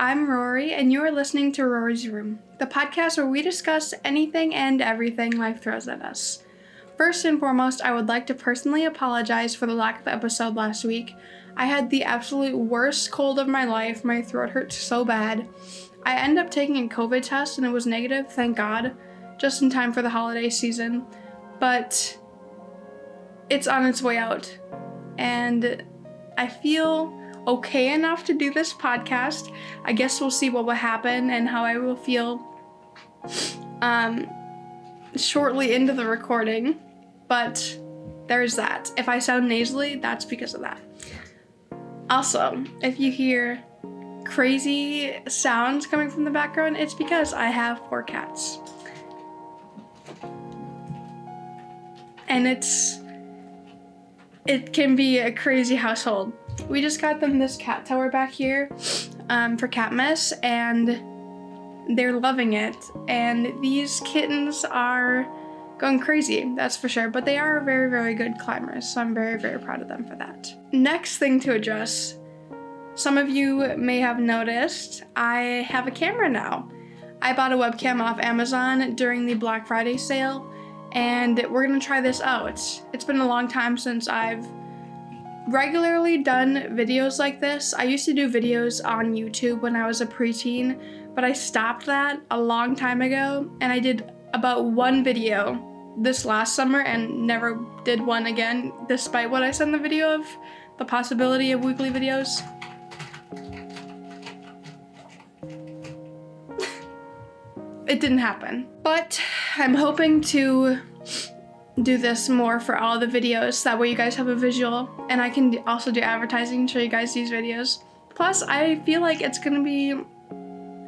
I'm Rory, and you are listening to Rori's Room, the podcast where we discuss anything and everything life throws at us. First and foremost, I would like to personally apologize for the lack of episode last week. I had the absolute worst cold of my life. My throat hurt so bad. I ended up taking a COVID test and it was negative, thank God, just in time for the holiday season. But it's on its way out, and I feel okay enough to do this podcast. I guess we'll see what will happen and how I will feel shortly into the recording, but there's that. If I sound nasally, that's because of that. Also, if you hear crazy sounds coming from the background, it's because I have 4 cats. And it can be a crazy household. We just got them this cat tower back here for Catmas, and they're loving it. And these kittens are going crazy, that's for sure. But they are very, very good climbers, so I'm very, very proud of them for that. Next thing to address. Some of you may have noticed I have a camera now. I bought a webcam off Amazon during the Black Friday sale, and we're gonna try this out. It's been a long time since I've regularly done videos like this. I used to do videos on YouTube when I was a preteen, but I stopped that a long time ago, and I did about one video this last summer and never did one again, despite what I said in the video of the possibility of weekly videos. It didn't happen, but I'm hoping to do this more for all the videos. That way you guys have a visual, and I can also do advertising and show you guys these videos. Plus, I feel like it's gonna be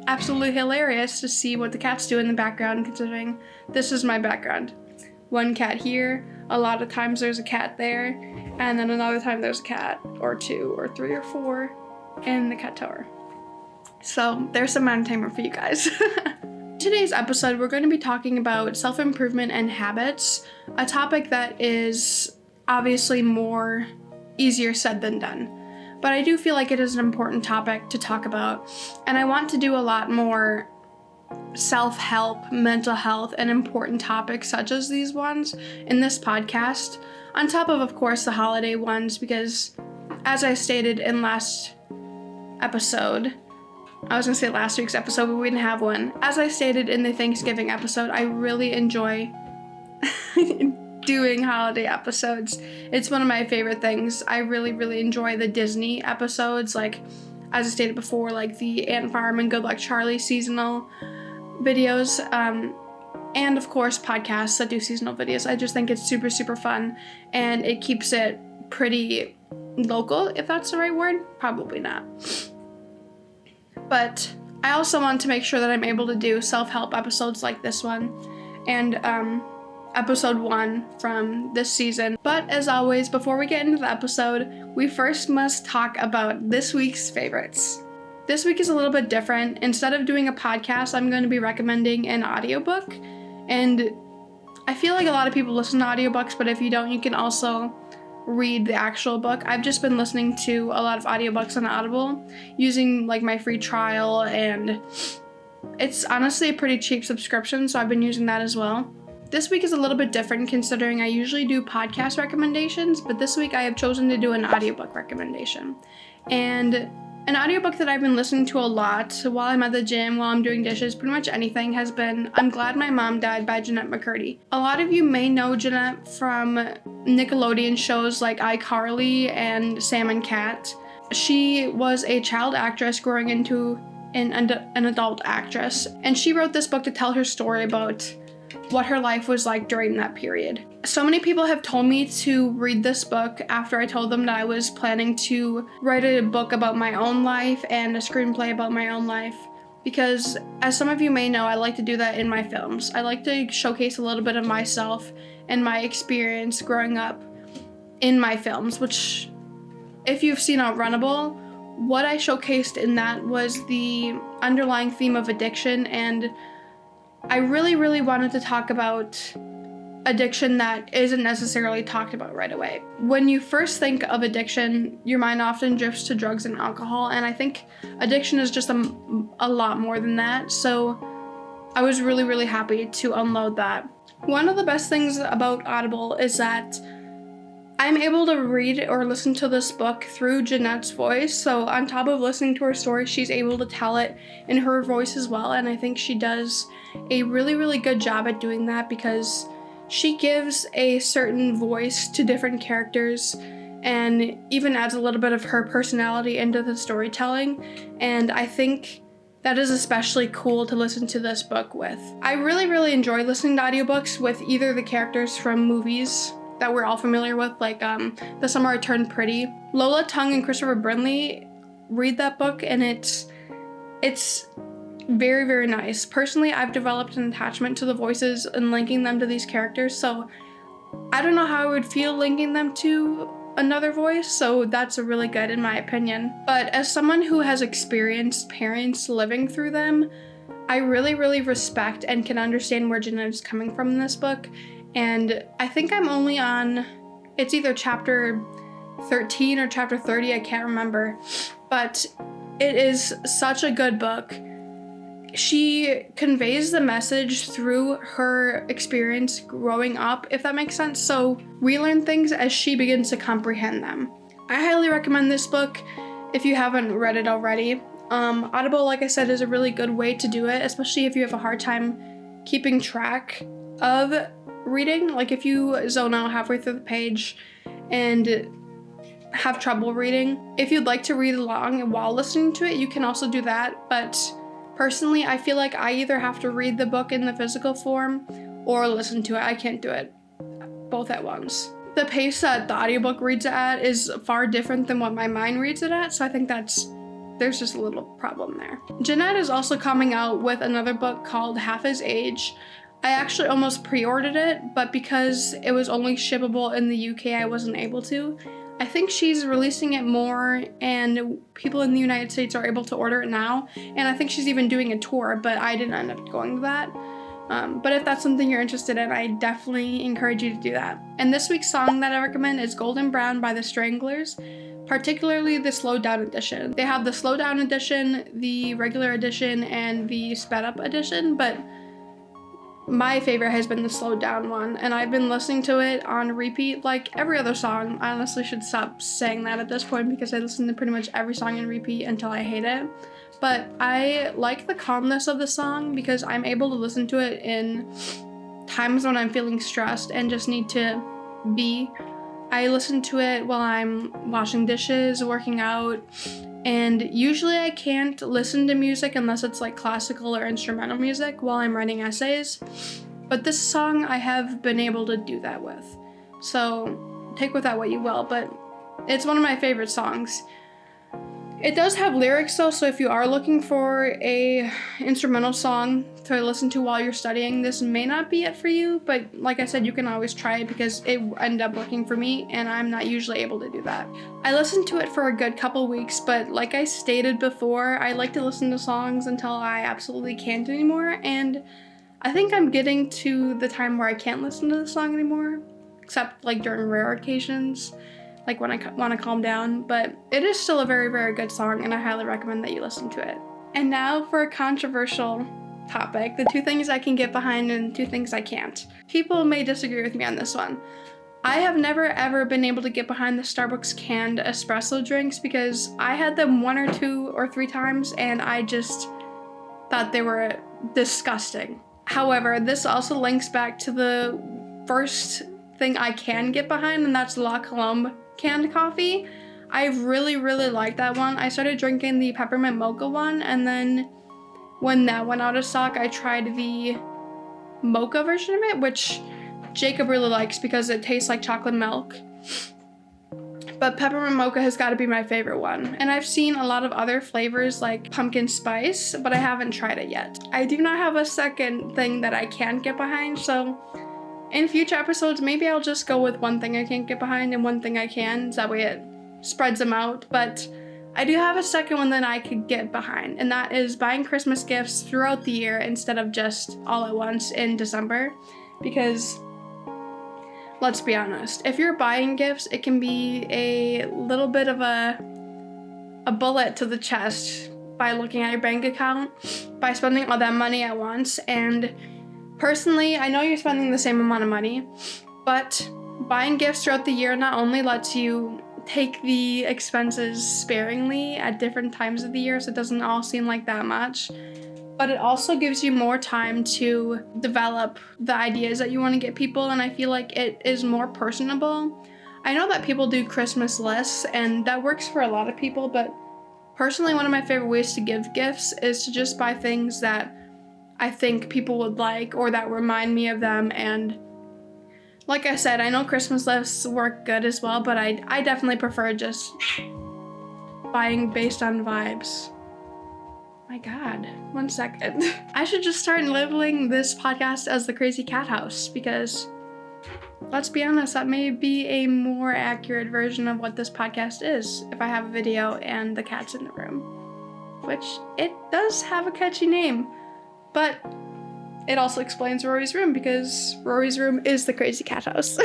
absolutely hilarious to see what the cats do in the background, considering this is my background. One cat here, a lot of times there's a cat there, and then another time there's a cat, or 2, or 3, or 4 in the cat tower. So there's some entertainment for you guys. Today's episode, we're going to be talking about self-improvement and habits, a topic that is obviously more easier said than done. But I do feel like it is an important topic to talk about, and I want to do a lot more self-help, mental health, and important topics such as these ones in this podcast, on top of course, the holiday ones, because as I stated in last episode, I was gonna say last week's episode, but we didn't have one. As I stated in the Thanksgiving episode, I really enjoy doing holiday episodes. It's one of my favorite things. I really, really enjoy the Disney episodes, like, as I stated before, like the Ant Farm and Good Luck Charlie seasonal videos, and of course podcasts that do seasonal videos. I just think it's super, super fun, and it keeps it pretty local, if that's the right word. Probably not. But I also want to make sure that I'm able to do self-help episodes like this one and episode 1 from this season. But as always, before we get into the episode, we first must talk about this week's favorites. This week is a little bit different. Instead of doing a podcast, I'm going to be recommending an audiobook. And I feel like a lot of people listen to audiobooks, but if you don't, you can also read the actual book. I've just been listening to a lot of audiobooks on Audible using like my free trial, and it's honestly a pretty cheap subscription, so I've been using that as well. This week is a little bit different considering I usually do podcast recommendations, but this week I have chosen to do an audiobook recommendation. And an audiobook that I've been listening to a lot while I'm at the gym, while I'm doing dishes, pretty much anything, has been I'm Glad My Mom Died by Jeanette McCurdy. A lot of you may know Jeanette from Nickelodeon shows like iCarly and Sam and Cat. She was a child actress growing into an adult actress, and she wrote this book to tell her story about what her life was like during that period. So many people have told me to read this book after I told them that I was planning to write a book about my own life and a screenplay about my own life, because as some of you may know, I like to do that in my films. I like to showcase a little bit of myself and my experience growing up in my films, which, if you've seen Outrunnable, what I showcased in that was the underlying theme of addiction, and I really, really wanted to talk about addiction that isn't necessarily talked about right away. When you first think of addiction, your mind often drifts to drugs and alcohol, and I think addiction is just a lot more than that. So I was really, really happy to unload that. One of the best things about Audible is that I'm able to read or listen to this book through Jeanette's voice. So on top of listening to her story, she's able to tell it in her voice as well. And I think she does a really, really good job at doing that because she gives a certain voice to different characters and even adds a little bit of her personality into the storytelling. And I think that is especially cool to listen to this book with. I really, really enjoy listening to audiobooks with either the characters from movies that we're all familiar with, like The Summer I Turned Pretty. Lola Tung and Christopher Brinley read that book, and it's very, very nice. Personally, I've developed an attachment to the voices and linking them to these characters, so I don't know how I would feel linking them to another voice, so that's really good in my opinion. But as someone who has experienced parents living through them, I really, really respect and can understand where Jeanette is coming from in this book. And I think I'm only on, it's either chapter 13 or chapter 30, I can't remember, but it is such a good book. She conveys the message through her experience growing up, if that makes sense. So we learn things as she begins to comprehend them. I highly recommend this book if you haven't read it already. Audible, like I said, is a really good way to do it, especially if you have a hard time keeping track of reading. Like if you zone out halfway through the page and have trouble reading. If you'd like to read along while listening to it, you can also do that. But personally, I feel like I either have to read the book in the physical form or listen to it. I can't do it both at once. The pace that the audiobook reads it at is far different than what my mind reads it at, so I think there's just a little problem there. Jeanette is also coming out with another book called Half His Age. I actually almost pre-ordered it, but because it was only shippable in the UK, I wasn't able to. I think she's releasing it more, and people in the United States are able to order it now, and I think she's even doing a tour, but I didn't end up going to that. But if that's something you're interested in, I definitely encourage you to do that. And this week's song that I recommend is Golden Brown by the Stranglers, particularly the slowed down edition. They have the slowed down edition, the regular edition, and the sped up edition, but my favorite has been the slowed down one, and I've been listening to it on repeat like every other song. I honestly should stop saying that at this point because I listen to pretty much every song in repeat until I hate it. But I like the calmness of the song because I'm able to listen to it in times when I'm feeling stressed and just need to be. I listen to it while I'm washing dishes, working out, and usually I can't listen to music unless it's like classical or instrumental music while I'm writing essays. But this song I have been able to do that with. So take with that what you will, but it's one of my favorite songs. It does have lyrics though, so if you are looking for a instrumental song to listen to while you're studying, this may not be it for you, but like I said, you can always try it because it ended up working for me, and I'm not usually able to do that. I listened to it for a good couple weeks, but like I stated before, I like to listen to songs until I absolutely can't anymore, and I think I'm getting to the time where I can't listen to the song anymore, except like during rare occasions, like when I want to calm down, but it is still a very, very good song, and I highly recommend that you listen to it. And now for a controversial topic, the 2 things I can get behind and 2 things I can't. People may disagree with me on this one. I have never ever been able to get behind the Starbucks canned espresso drinks because I had them 1 or 2 or 3 times and I just thought they were disgusting. However, this also links back to the first thing I can get behind, and that's La Colombe canned coffee. I really, really like that one. I started drinking the peppermint mocha one, and then when that went out of stock, I tried the mocha version of it, which Jacob really likes because it tastes like chocolate milk. But peppermint mocha has got to be my favorite one. And I've seen a lot of other flavors like pumpkin spice, but I haven't tried it yet. I do not have a second thing that I can't get behind, so in future episodes, maybe I'll just go with one thing I can't get behind and one thing I can, so that way it spreads them out. But I do have a second one that I could get behind, and that is buying Christmas gifts throughout the year instead of just all at once in December, because let's be honest. If you're buying gifts, it can be a little bit of a bullet to the chest by looking at your bank account, by spending all that money at once. And personally, I know you're spending the same amount of money, but buying gifts throughout the year not only lets you take the expenses sparingly at different times of the year so it doesn't all seem like that much, but it also gives you more time to develop the ideas that you want to get people, and I feel like it is more personable. I know that people do Christmas lists, and that works for a lot of people, but personally, one of my favorite ways to give gifts is to just buy things that I think people would like or that remind me of them. And like I said, I know Christmas lists work good as well, but I definitely prefer just buying based on vibes. My God, 1 second. I should just start labeling this podcast as the Crazy Cat House, because let's be honest, that may be a more accurate version of what this podcast is if I have a video and the cat's in the room, which it does have a catchy name, but it also explains Rory's room because Rory's room is the Crazy Cat House.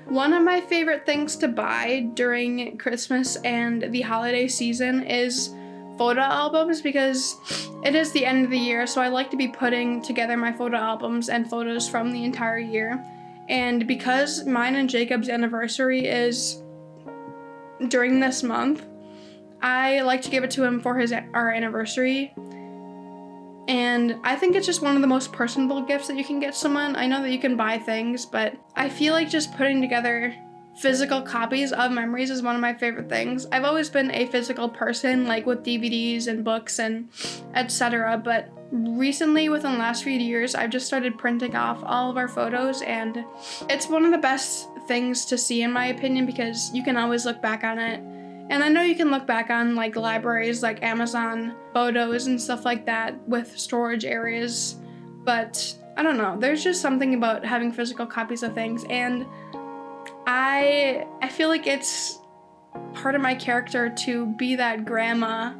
One of my favorite things to buy during Christmas and the holiday season is photo albums, because it is the end of the year, so I like to be putting together my photo albums and photos from the entire year. And because mine and Jacob's anniversary is during this month, I like to give it to him for our anniversary. And I think it's just one of the most personable gifts that you can get someone. I know that you can buy things, but I feel like just putting together physical copies of memories is one of my favorite things. I've always been a physical person, like with DVDs and books and etc. But recently, within the last few years, I've just started printing off all of our photos, and it's one of the best things to see, in my opinion, because you can always look back on it. And I know you can look back on like libraries like Amazon photos and stuff like that with storage areas, but I don't know, there's just something about having physical copies of things, and I feel like it's part of my character to be that grandma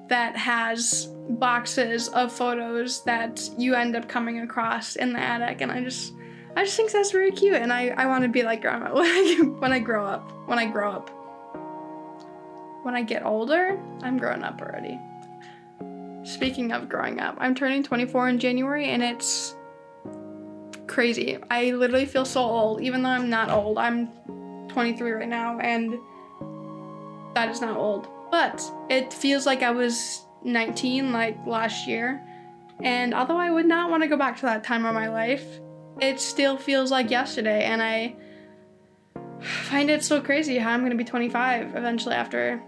that has boxes of photos that you end up coming across in the attic, and I just think that's very cute, and I want to be like grandma when I grow up. When I get older, I'm grown up already. Speaking of growing up, I'm turning 24 in January, and it's crazy. I literally feel so old, even though I'm not old. I'm 23 right now, and that is not old. But it feels like I was 19 like last year, and although I would not want to go back to that time of my life, it still feels like yesterday, and I find it so crazy how I'm going to be 25 eventually after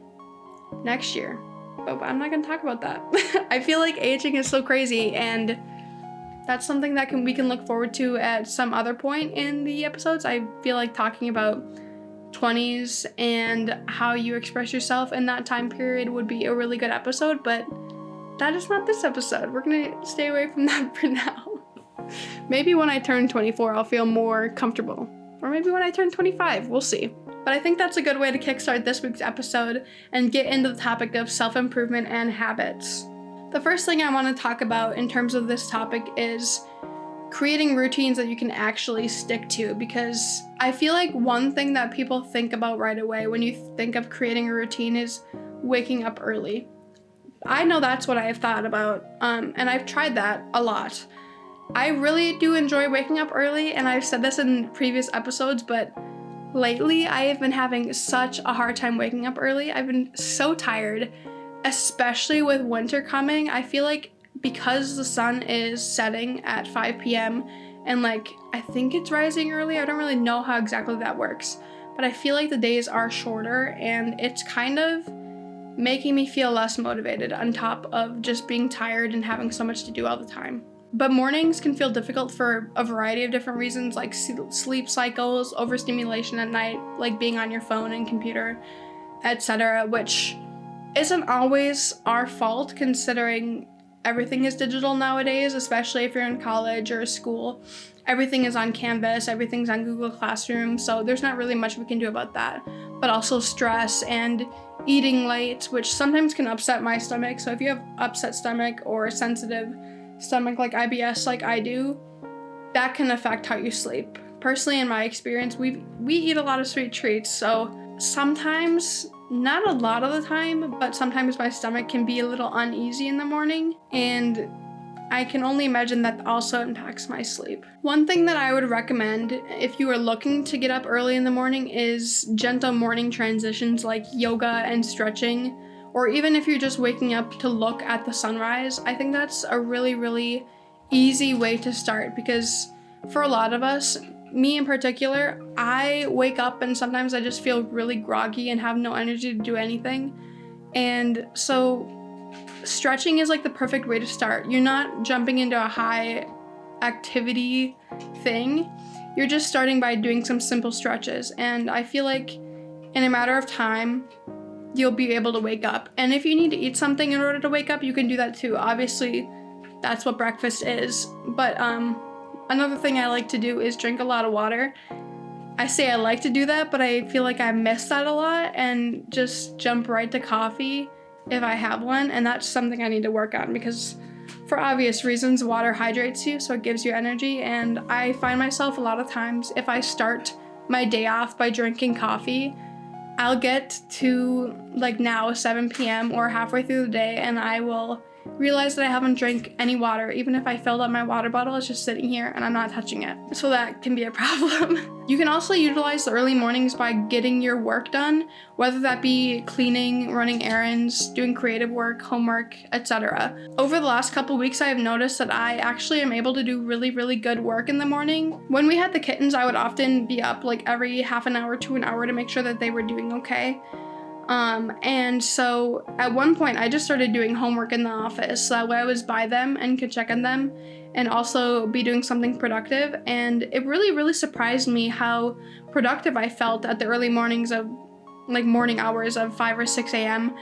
next year. But I'm not going to talk about that. I feel like aging is so crazy, and that's something that we can look forward to at some other point in the episodes. I feel like talking about 20s and how you express yourself in that time period would be a really good episode, but that is not this episode. We're gonna stay away from that for now. Maybe when I turn 24, I'll feel more comfortable. Or maybe when I turn 25, we'll see. But I think that's a good way to kickstart this week's episode and get into the topic of self-improvement and habits. The first thing I want to talk about in terms of this topic is creating routines that you can actually stick to, because I feel like one thing that people think about right away when you think of creating a routine is waking up early. I know that's what I have thought about, and I've tried that a lot. I really do enjoy waking up early, and I've said this in previous episodes, but lately I have been having such a hard time waking up early. I've been so tired, especially with winter coming. I feel like because the sun is setting at 5 p.m. and like I think it's rising early, I don't really know how exactly that works, but I feel like the days are shorter, and it's kind of making me feel less motivated on top of just being tired and having so much to do all the time. But mornings can feel difficult for a variety of different reasons, like sleep cycles, overstimulation at night, like being on your phone and computer, etc., which isn't always our fault considering everything is digital nowadays, especially if you're in college or school. Everything is on Canvas, everything's on Google Classroom, so there's not really much we can do about that. But also stress and eating late, which sometimes can upset my stomach. So if you have upset stomach or sensitive stomach like IBS like I do, that can affect how you sleep personally, in my experience, we eat a lot of sweet treats, so sometimes, not a lot of the time, but sometimes my stomach can be a little uneasy in the morning, and I can only imagine that also impacts my sleep. One thing that I would recommend if you are looking to get up early in the morning is gentle morning transitions like yoga and stretching, or even if you're just waking up to look at the sunrise. I think that's a really, really easy way to start, because for a lot of us, me in particular, I wake up and sometimes I just feel really groggy and have no energy to do anything. And so stretching is like the perfect way to start. You're not jumping into a high activity thing. You're just starting by doing some simple stretches. And I feel like in a matter of time, you'll be able to wake up. And if you need to eat something in order to wake up, you can do that too. Obviously, that's what breakfast is. But another thing I like to do is drink a lot of water. I say I like to do that, but I feel like I miss that a lot and just jump right to coffee if I have one, and that's something I need to work on, because for obvious reasons, water hydrates you, so it gives you energy, and I find myself a lot of times, if I start my day off by drinking coffee, I'll get to like now 7 p.m. or halfway through the day, and I will realize that I haven't drank any water. Even if I filled up my water bottle, it's just sitting here and I'm not touching it. So that can be a problem. You can also utilize the early mornings by getting your work done, whether that be cleaning, running errands, doing creative work, homework, etc. Over the last couple weeks, I have noticed that I actually am able to do really, really good work in the morning. When we had the kittens, I would often be up like every half an hour to an hour to make sure that they were doing okay. And so at one point I just started doing homework in the office, so that way I was by them and could check on them and also be doing something productive. And it really, really surprised me how productive I felt at the early mornings of like morning hours of 5 or 6 a.m.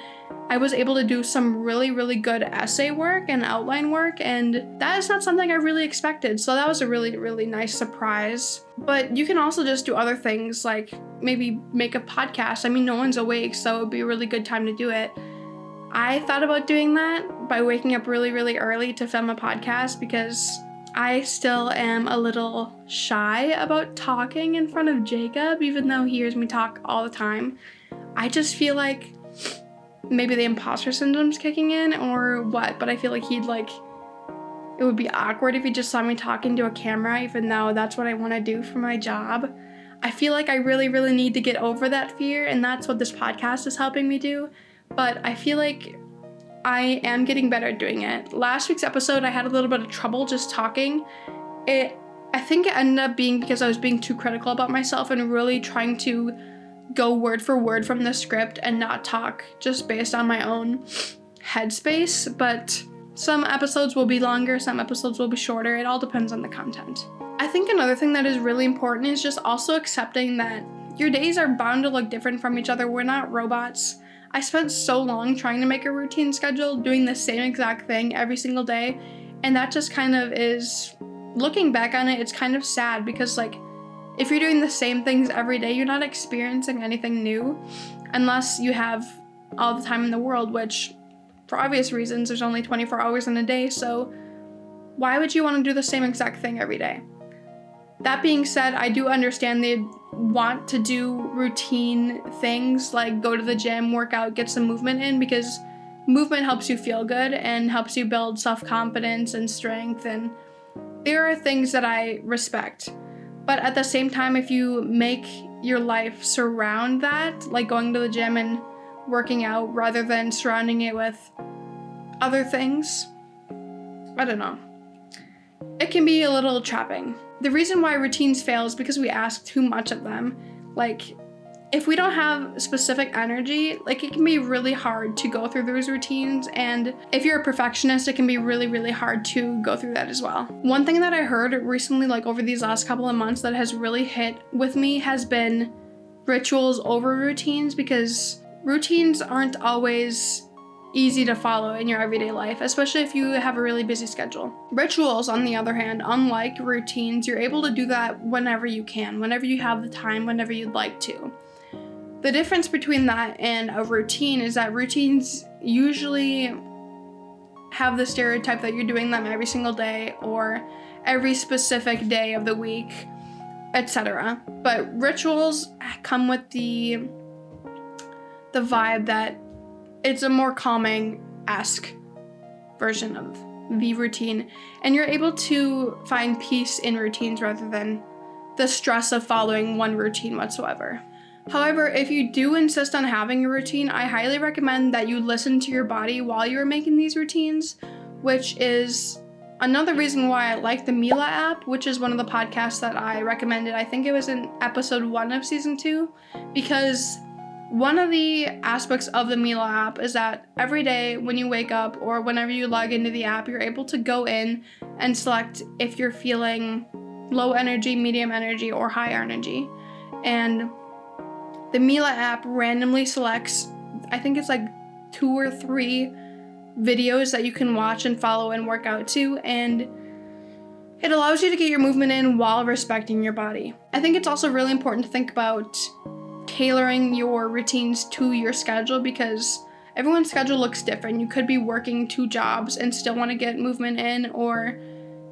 I was able to do some really, really good essay work and outline work, and that is not something I really expected. So that was a really, really nice surprise. But you can also just do other things, like maybe make a podcast. I mean, no one's awake, so it would be a really good time to do it. I thought about doing that by waking up really, really early to film a podcast, because I still am a little shy about talking in front of Jacob, even though he hears me talk all the time. I just feel like maybe the imposter syndrome's kicking in or what, but I feel like it would be awkward if he just saw me talking to a camera, even though that's what I want to do for my job. I feel like I really, really need to get over that fear, and that's what this podcast is helping me do. But I feel like I am getting better at doing it. Last week's episode, I had a little bit of trouble just talking. I think it ended up being because I was being too critical about myself and really trying to go word for word from the script and not talk just based on my own headspace. But some episodes will be longer, some episodes will be shorter. It all depends on the content. I think another thing that is really important is just also accepting that your days are bound to look different from each other. We're not robots. I spent so long trying to make a routine schedule, doing the same exact thing every single day, and that just kind of is, looking back on it, it's kind of sad, because like, if you're doing the same things every day, you're not experiencing anything new, unless you have all the time in the world, which, for obvious reasons, there's only 24 hours in a day, so why would you want to do the same exact thing every day? That being said, I do understand they want to do routine things like go to the gym, work out, get some movement in, because movement helps you feel good and helps you build self-confidence and strength, and there are things that I respect. But at the same time, if you make your life surround that, like going to the gym and working out, rather than surrounding it with other things, I don't know. It can be a little trapping. The reason why routines fail is because we ask too much of them. Like, if we don't have specific energy, like, it can be really hard to go through those routines, and if you're a perfectionist, it can be really, really hard to go through that as well. One thing that I heard recently, like over these last couple of months, that has really hit with me has been rituals over routines, because routines aren't always easy to follow in your everyday life, especially if you have a really busy schedule. Rituals, on the other hand, unlike routines, you're able to do that whenever you can, whenever you have the time, whenever you'd like to. The difference between that and a routine is that routines usually have the stereotype that you're doing them every single day or every specific day of the week. etc. But rituals come with the vibe that it's a more calming-esque version of the routine, and you're able to find peace in routines rather than the stress of following one routine whatsoever. However, if you do insist on having a routine, I highly recommend that you listen to your body while you're making these routines, which is another reason why I like the Mila app, which is one of the podcasts that I recommended. I think it was in episode 1 of season 2, because one of the aspects of the Mila app is that every day when you wake up or whenever you log into the app, you're able to go in and select if you're feeling low energy, medium energy, or high energy. And the Mila app randomly selects, I think it's like 2 or 3 videos that you can watch and follow and work out to, and it allows you to get your movement in while respecting your body. I think it's also really important to think about tailoring your routines to your schedule, because everyone's schedule looks different. You could be working 2 jobs and still want to get movement in, or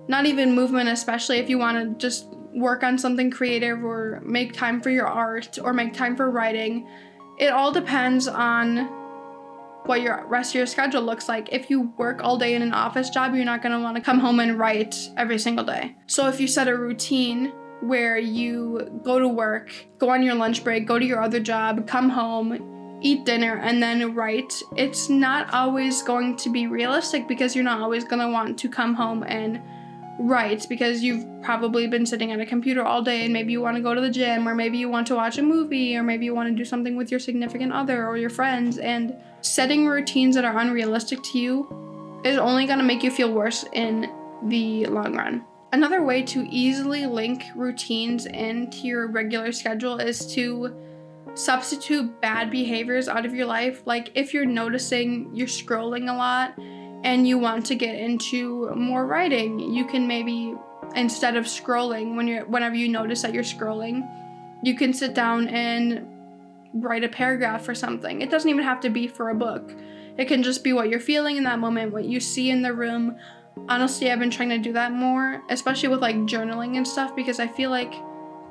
not even movement, especially if you want to just work on something creative or make time for your art or make time for writing. It all depends on what your rest of your schedule looks like. If you work all day in an office job, you're not going to want to come home and write every single day. So if you set a routine where you go to work, go on your lunch break, go to your other job, come home, eat dinner, and then write, it's not always going to be realistic, because you're not always going to want to come home and write, because you've probably been sitting at a computer all day, and maybe you want to go to the gym, or maybe you want to watch a movie, or maybe you want to do something with your significant other or your friends. And setting routines that are unrealistic to you is only going to make you feel worse in the long run. Another way to easily link routines into your regular schedule is to substitute bad behaviors out of your life. Like if you're noticing you're scrolling a lot and you want to get into more writing, you can maybe, instead of scrolling, whenever you notice that you're scrolling, you can sit down and write a paragraph or something. It doesn't even have to be for a book. It can just be what you're feeling in that moment, what you see in the room. Honestly, I've been trying to do that more, especially with like journaling and stuff, because I feel like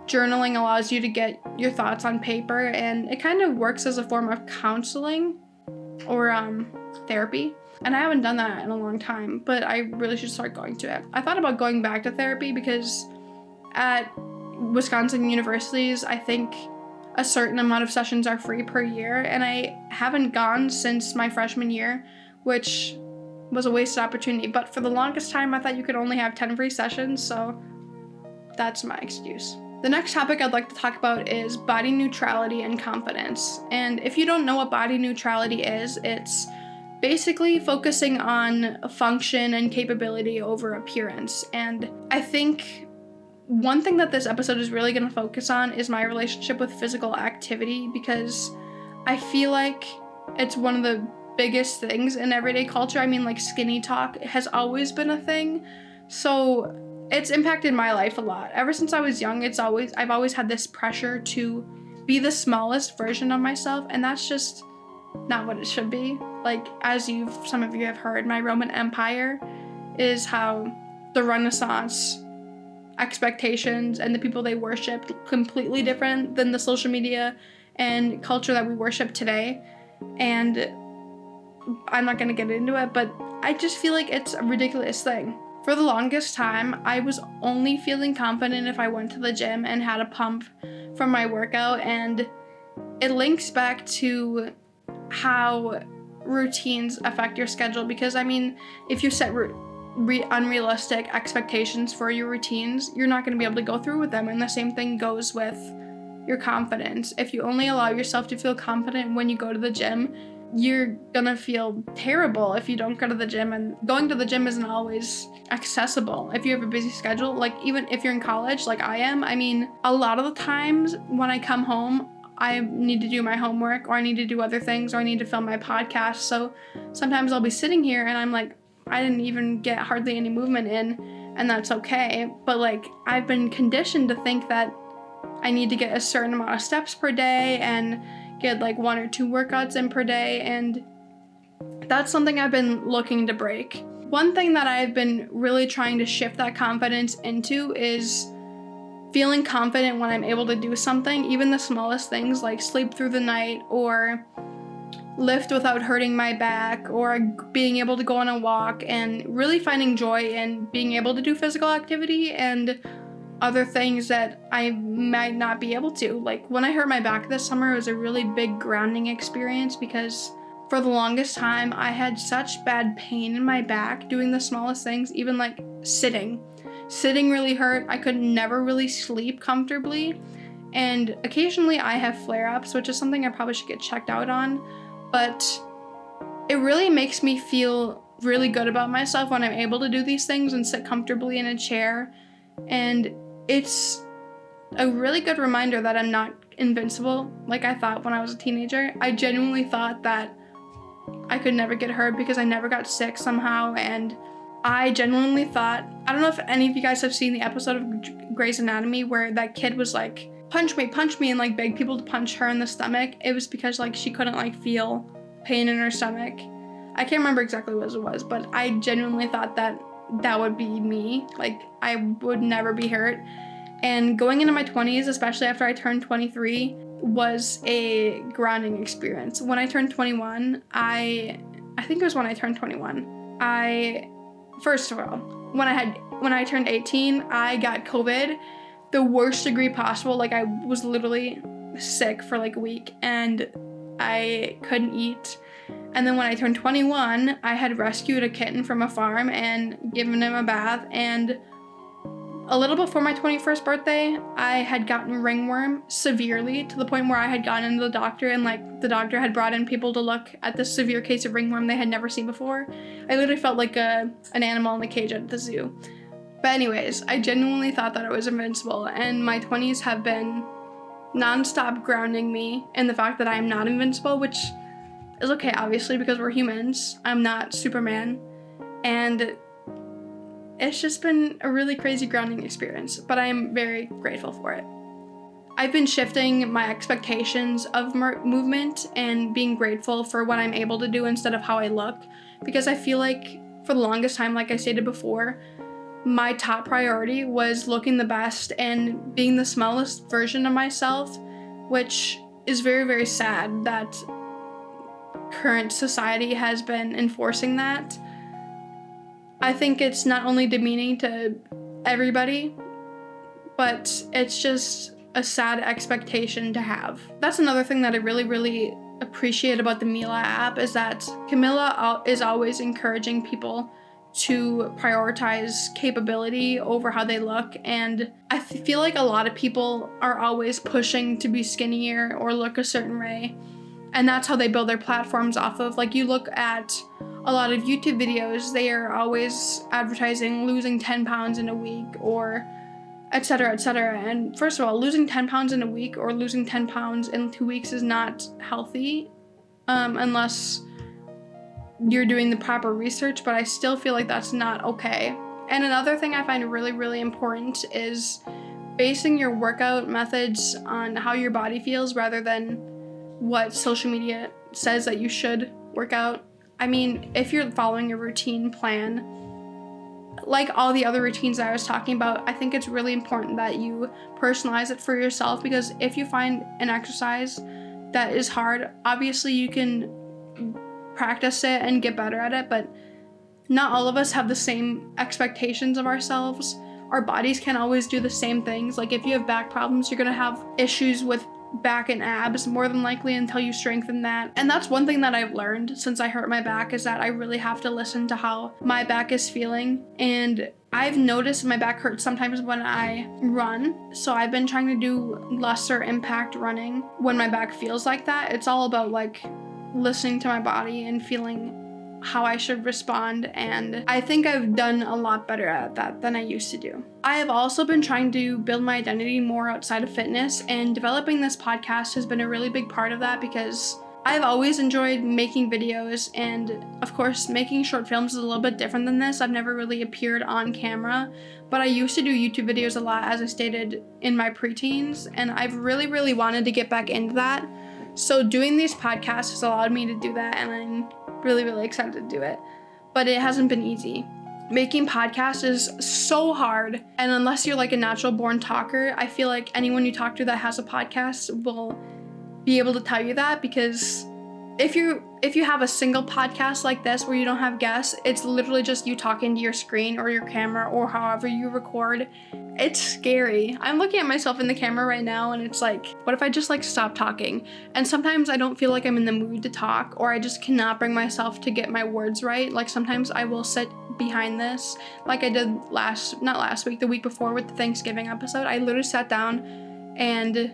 journaling allows you to get your thoughts on paper, and it kind of works as a form of counseling or therapy. And I haven't done that in a long time, but I really should start going to it. I thought about going back to therapy because at Wisconsin universities, I think a certain amount of sessions are free per year, and I haven't gone since my freshman year, which was a wasted opportunity. But for the longest time, I thought you could only have 10 free sessions, so that's my excuse. The next topic I'd like to talk about is body neutrality and confidence. And if you don't know what body neutrality is, it's basically focusing on function and capability over appearance. And I think one thing that this episode is really going to focus on is my relationship with physical activity, because I feel like it's one of the biggest things in everyday culture. I mean, like skinny talk has always been a thing. So it's impacted my life a lot. Ever since I was young, I've always had this pressure to be the smallest version of myself, and that's just not what it should be. Like, as some of you have heard, my Roman Empire is how the Renaissance expectations and the people they worshiped completely different than the social media and culture that we worship today. And I'm not gonna get into it, but I just feel like it's a ridiculous thing. For the longest time, I was only feeling confident if I went to the gym and had a pump from my workout, and it links back to how routines affect your schedule, because I mean, if you set unrealistic expectations for your routines, you're not going to be able to go through with them. And the same thing goes with your confidence. If you only allow yourself to feel confident when you go to the gym, you're gonna feel terrible if you don't go to the gym. And going to the gym isn't always accessible if you have a busy schedule. Like, even if you're in college like I am, I mean, a lot of the times when I come home, I need to do my homework, or I need to do other things, or I need to film my podcast. So sometimes I'll be sitting here and I'm like, I didn't even get hardly any movement in, and that's okay. But like, I've been conditioned to think that I need to get a certain amount of steps per day and get like 1 or 2 workouts in per day, and that's something I've been looking to break. One thing that I've been really trying to shift that confidence into is feeling confident when I'm able to do something, even the smallest things like sleep through the night or lift without hurting my back or being able to go on a walk, and really finding joy in being able to do physical activity and other things that I might not be able to. Like when I hurt my back this summer, it was a really big grounding experience because for the longest time I had such bad pain in my back doing the smallest things, even like sitting. Sitting really hurt. I could never really sleep comfortably. And occasionally I have flare-ups, which is something I probably should get checked out on. But it really makes me feel really good about myself when I'm able to do these things and sit comfortably in a chair. And it's a really good reminder that I'm not invincible like I thought when I was a teenager. I genuinely thought that I could never get hurt because I never got sick somehow, and I genuinely thought, I don't know if any of you guys have seen the episode of Grey's Anatomy where that kid was like, punch me, and like begged people to punch her in the stomach. It was because like she couldn't like feel pain in her stomach. I can't remember exactly what it was, but I genuinely thought that that would be me. Like I would never be hurt. And going into my 20s, especially after I turned 23, was a grounding experience. When I turned 21, I think it was when I turned 21, first of all, when I turned 18, I got COVID, the worst degree possible. Like I was literally sick for like a week and I couldn't eat. And then when I turned 21, I had rescued a kitten from a farm and given him a bath, and a little before my 21st birthday, I had gotten ringworm severely, to the point where I had gone into the doctor and like the doctor had brought in people to look at this severe case of ringworm they had never seen before. I literally felt like an animal in a cage at the zoo. But anyways, I genuinely thought that I was invincible, and my 20s have been non-stop grounding me in the fact that I am not invincible, which is okay, obviously, because we're humans. I'm not Superman, and it's just been a really crazy grounding experience, but I am very grateful for it. I've been shifting my expectations of movement and being grateful for what I'm able to do instead of how I look, because I feel like for the longest time, like I stated before, my top priority was looking the best and being the smallest version of myself, which is very, very sad that current society has been enforcing that. I think it's not only demeaning to everybody, but it's just a sad expectation to have. That's another thing that I really, really appreciate about the Mila app, is that Camilla is always encouraging people to prioritize capability over how they look, and I feel like a lot of people are always pushing to be skinnier or look a certain way, and that's how they build their platforms off of. Like, you look at a lot of YouTube videos, they are always advertising losing 10 pounds in a week or etc., etc. And first of all, losing 10 pounds in a week or losing 10 pounds in 2 weeks is not healthy unless you're doing the proper research, but I still feel like that's not okay. And another thing I find really, really important is basing your workout methods on how your body feels rather than what social media says that you should work out. I mean, if you're following a routine plan, like all the other routines I was talking about, I think it's really important that you personalize it for yourself, because if you find an exercise that is hard, obviously you can practice it and get better at it, but not all of us have the same expectations of ourselves. Our bodies can't always do the same things. Like, if you have back problems, you're gonna have issues with back and abs more than likely until you strengthen that. And that's one thing that I've learned since I hurt my back, is that I really have to listen to how my back is feeling. And I've noticed my back hurts sometimes when I run, so I've been trying to do lesser impact running when my back feels like that. It's all about like listening to my body and feeling how I should respond, and I think I've done a lot better at that than I used to do. I have also been trying to build my identity more outside of fitness, and developing this podcast has been a really big part of that, because I've always enjoyed making videos, and of course making short films is a little bit different than this. I've never really appeared on camera, but I used to do YouTube videos a lot, as I stated, in my preteens, and I've really, really wanted to get back into that. So doing these podcasts has allowed me to do that, and I'm really, really excited to do it. But it hasn't been easy. making podcasts is so hard. And unless you're like a natural born talker, I feel like anyone you talk to that has a podcast will be able to tell you that, because if you have a single podcast like this where you don't have guests, it's literally just you talking to your screen or your camera or however you record. It's scary. I'm looking at myself in the camera right now and it's like, what if I just like stop talking? And sometimes I don't feel like I'm in the mood to talk, or I just cannot bring myself to get my words right. Like sometimes I will sit behind this, like I did the week before with the Thanksgiving episode. I literally sat down and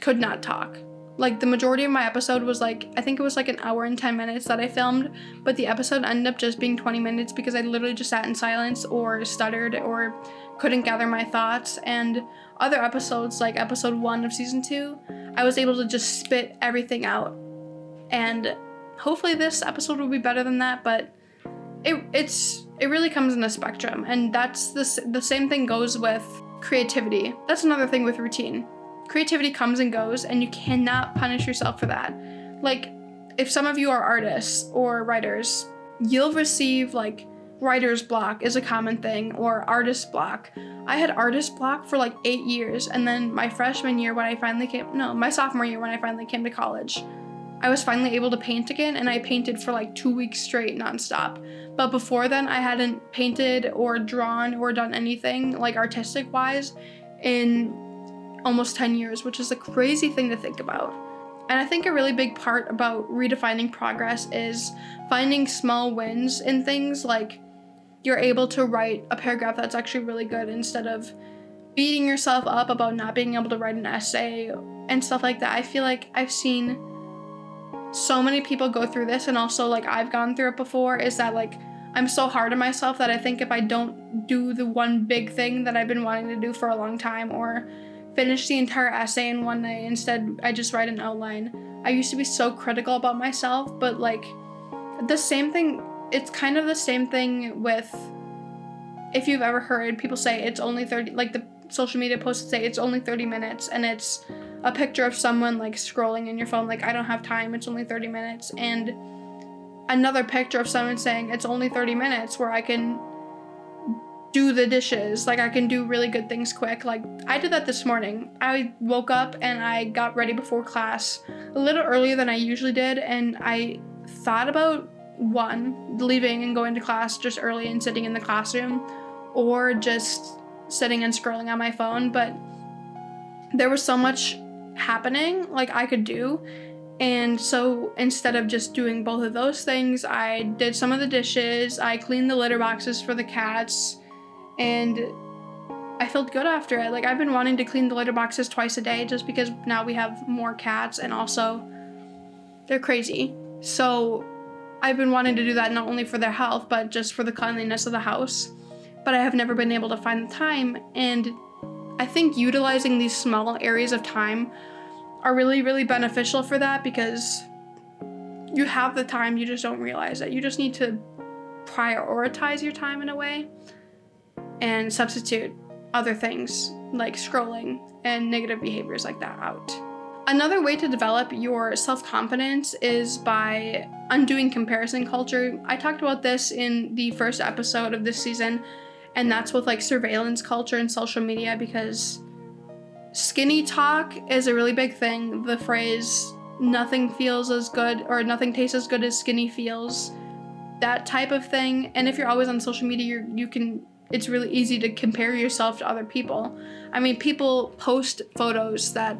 could not talk. Like the majority of my episode was like, I think it was like an hour and 10 minutes that I filmed, but the episode ended up just being 20 minutes because I literally just sat in silence or stuttered or couldn't gather my thoughts. And other episodes, like episode 1 of season 2, I was able to just spit everything out. And hopefully this episode will be better than that, but it really comes in a spectrum. And that's the same thing goes with creativity. That's another thing with routine. Creativity comes and goes, and you cannot punish yourself for that. Like, if some of you are artists or writers, you'll receive like writer's block is a common thing, or artist block. I had artist block for like 8 years, and then my sophomore year when I finally came to college, I was finally able to paint again, and I painted for like 2 weeks straight nonstop. But before then, I hadn't painted or drawn or done anything like artistic wise in almost 10 years, which is a crazy thing to think about. And I think a really big part about redefining progress is finding small wins in things, like you're able to write a paragraph that's actually really good instead of beating yourself up about not being able to write an essay and stuff like that. I feel like I've seen so many people go through this, and also like I've gone through it before, is that like I'm so hard on myself that I think if I don't do the one big thing that I've been wanting to do for a long time, or finish the entire essay in one day, instead I just write an outline. I used to be so critical about myself, but like the same thing, it's kind of the same thing with, if you've ever heard people say it's only 30, like the social media posts say it's only 30 minutes, and it's a picture of someone like scrolling in your phone like, I don't have time, it's only 30 minutes, and another picture of someone saying it's only 30 minutes where I can do the dishes, like I can do really good things quick. Like I did that this morning. I woke up and I got ready before class a little earlier than I usually did, and I thought about leaving and going to class just early and sitting in the classroom, or just sitting and scrolling on my phone, but there was so much happening like I could do. And so instead of just doing both of those things, I did some of the dishes, I cleaned the litter boxes for the cats, and I felt good after it. Like I've been wanting to clean the litter boxes twice a day just because now we have more cats, and also they're crazy. So I've been wanting to do that not only for their health, but just for the cleanliness of the house. But I have never been able to find the time, and I think utilizing these small areas of time are really, really beneficial for that, because you have the time, you just don't realize it. You just need to prioritize your time in a way and substitute other things like scrolling and negative behaviors like that out. Another way to develop your self-confidence is by undoing comparison culture. I talked about this in the first episode of this season, and that's with like surveillance culture and social media, because skinny talk is a really big thing. The phrase nothing feels as good, or nothing tastes as good as skinny feels, that type of thing. And if you're always on social media, it's really easy to compare yourself to other people. I mean, people post photos that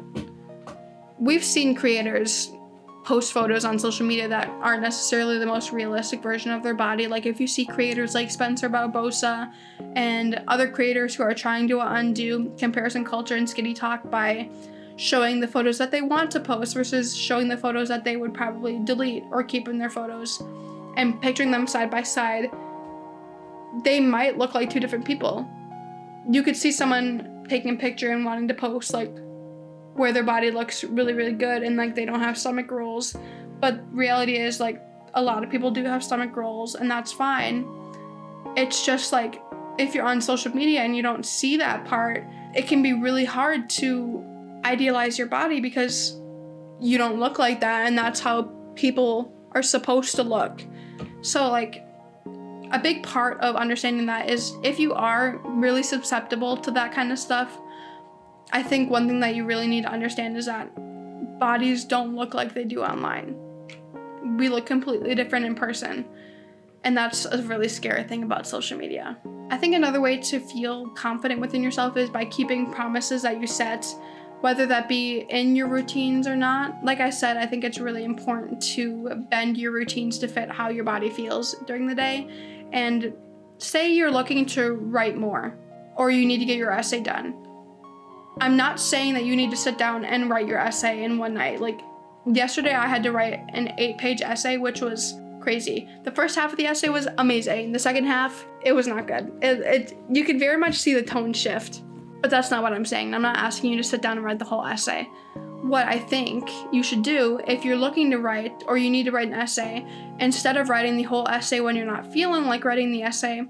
we've seen creators post photos on social media that aren't necessarily the most realistic version of their body. Like if you see creators like Spencer Barbosa and other creators who are trying to undo comparison culture and skinny talk by showing the photos that they want to post versus showing the photos that they would probably delete or keep in their photos, and picturing them side by side, they might look like two different people. You could see someone taking a picture and wanting to post like where their body looks really, really good and like they don't have stomach rolls, but reality is like a lot of people do have stomach rolls, and that's fine. It's just like if you're on social media and you don't see that part, it can be really hard to idealize your body because you don't look like that, and that's how people are supposed to look. So like a big part of understanding that is if you are really susceptible to that kind of stuff, I think one thing that you really need to understand is that bodies don't look like they do online. We look completely different in person. And that's a really scary thing about social media. I think another way to feel confident within yourself is by keeping promises that you set, whether that be in your routines or not. Like I said, I think it's really important to bend your routines to fit how your body feels during the day. And say you're looking to write more, or you need to get your essay done. I'm not saying that you need to sit down and write your essay in one night. Like yesterday I had to write an 8-page essay, which was crazy. The first half of the essay was amazing. The second half, it was not good. You could very much see the tone shift, but that's not what I'm saying. I'm not asking you to sit down and write the whole essay. What I think you should do if you're looking to write or you need to write an essay, instead of writing the whole essay when you're not feeling like writing the essay,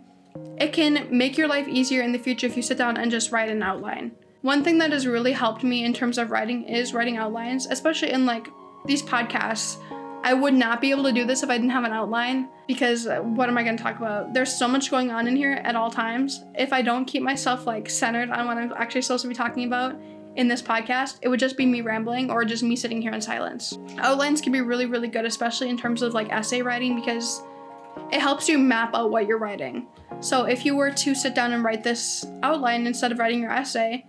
it can make your life easier in the future if you sit down and just write an outline. One thing that has really helped me in terms of writing is writing outlines, especially in like these podcasts. I would not be able to do this if I didn't have an outline, because what am I going to talk about? There's so much going on in here at all times. If I don't keep myself like centered on what I'm actually supposed to be talking about in this podcast, it would just be me rambling or just me sitting here in silence. Outlines can be really, really good, especially in terms of like essay writing, because it helps you map out what you're writing. So if you were to sit down and write this outline instead of writing your essay,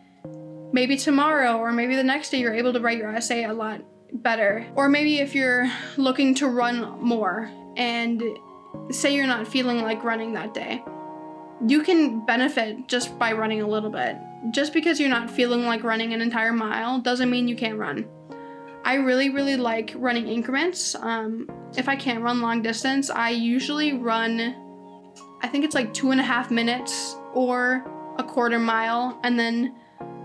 maybe tomorrow or maybe the next day you're able to write your essay a lot better. Or maybe if you're looking to run more and say you're not feeling like running that day, you can benefit just by running a little bit. Just because you're not feeling like running an entire mile doesn't mean you can't run. I really, really like running increments. If I can't run long distance, I usually run, I think it's like 2.5 minutes or a quarter mile, and then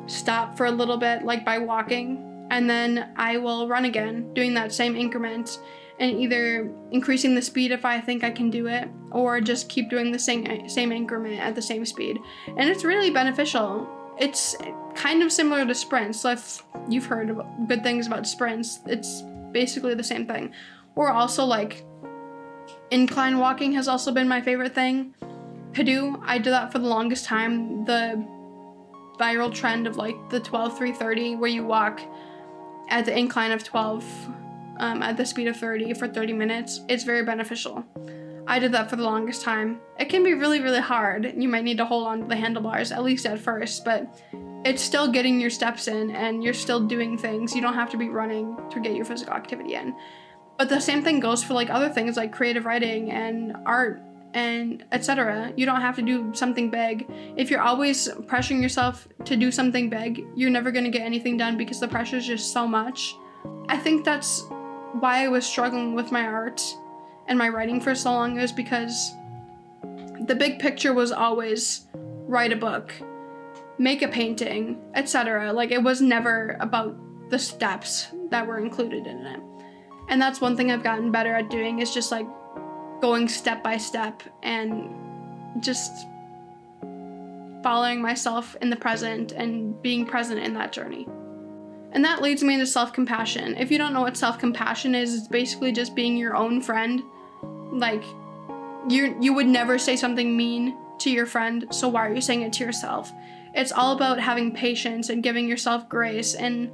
stop for a little bit, like by walking. And then I will run again, doing that same increment, and either increasing the speed if I think I can do it, or just keep doing the same increment at the same speed. And it's really beneficial. It's kind of similar to sprints. So if you've heard good things about sprints, it's basically the same thing. Or also like incline walking has also been my favorite thing to do. I did that for the longest time. The viral trend of like the 12-3-30, where you walk at the incline of 12 at the speed of 30 for 30 minutes. It's very beneficial. I did that for the longest time. It can be really, really hard. You might need to hold on to the handlebars, at least at first, but it's still getting your steps in and you're still doing things. You don't have to be running to get your physical activity in. But the same thing goes for like other things like creative writing and art and etc. You don't have to do something big. If you're always pressuring yourself to do something big, you're never going to get anything done because the pressure is just so much. I think that's why I was struggling with my art and my writing for so long. It was because the big picture was always write a book, make a painting, etc. Like it was never about the steps that were included in it. And that's one thing I've gotten better at doing, is just like going step by step and just following myself in the present and being present in that journey. And that leads me into self-compassion. If you don't know what self-compassion is, it's basically just being your own friend. Like, you would never say something mean to your friend, so why are you saying it to yourself? It's all about having patience and giving yourself grace and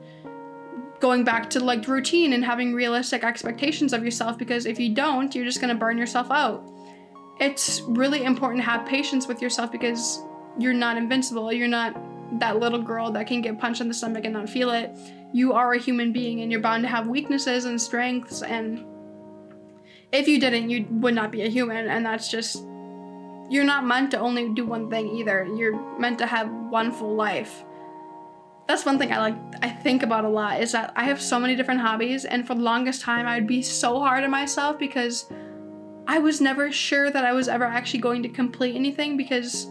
going back to like routine and having realistic expectations of yourself, because if you don't, you're just going to burn yourself out. It's really important to have patience with yourself because you're not invincible. You're not that little girl that can get punched in the stomach and not feel it. You are a human being and you're bound to have weaknesses and strengths, and if you didn't, you would not be a human. And that's just, you're not meant to only do one thing either. You're meant to have one full life. That's one thing I think about a lot, is that I have so many different hobbies, and for the longest time I would be so hard on myself because I was never sure that I was ever actually going to complete anything, because